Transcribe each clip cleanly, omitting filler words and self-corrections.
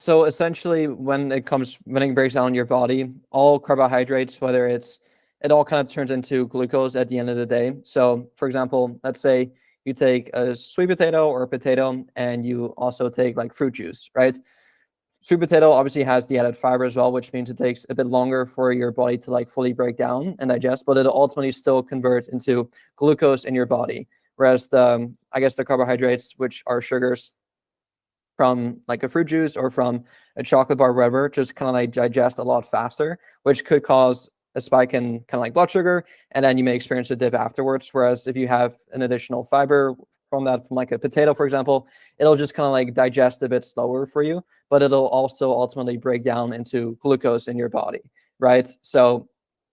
So essentially, when it breaks down in your body, all carbohydrates, it all kind of turns into glucose at the end of the day. So, for example, let's say you take a sweet potato or a potato, and you also take like fruit juice, right? Sweet potato obviously has the added fiber as well, which means it takes a bit longer for your body to like fully break down and digest, but it ultimately still converts into glucose in your body. Whereas I guess the carbohydrates, which are sugars, from like a fruit juice or from a chocolate bar, whatever, just kind of like digest a lot faster, which could cause a spike in kind of like blood sugar, and then you may experience a dip afterwards. Whereas if you have an additional fiber from like a potato, for example, it'll just kind of like digest a bit slower for you, but it'll also ultimately break down into glucose in your body, right? So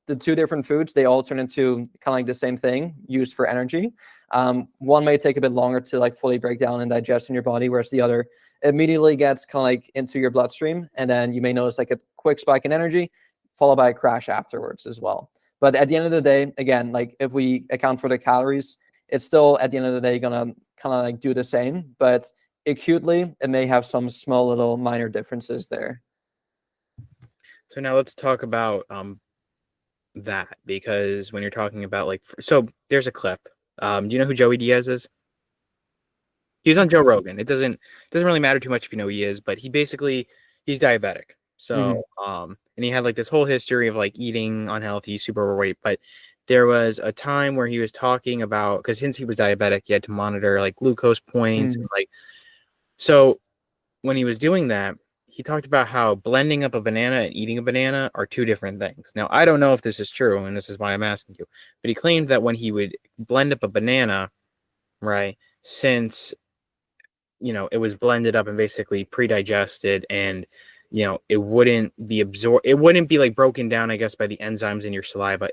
the two different foods, they all turn into kind of like the same thing used for energy. One may take a bit longer to like fully break down and digest in your body, whereas the other immediately gets kind of like into your bloodstream, and then you may notice like a quick spike in energy followed by a crash afterwards as well. But at the end of the day, again, like if we account for the calories, it's still at the end of the day gonna kind of like do the same, but acutely it may have some small little minor differences there. So now let's talk about that, because when you're talking about like, so there's a clip. Do you know who Joey Diaz is? He was on Joe Rogan. It doesn't really matter too much if you know who he is, but he's diabetic. Mhm. So and he had like this whole history of like eating unhealthy, super overweight. But there was a time where he was talking about, because since he was diabetic, he had to monitor like glucose points and Mhm. like, so when he was doing that, he talked about how blending up a banana and eating a banana are two different things. Now, I don't know if this is true, and this is why I'm asking you, but he claimed that when he would blend up a banana, right, since it was blended up and basically pre-digested, and it wouldn't be like broken down, I guess, by the enzymes in your saliva.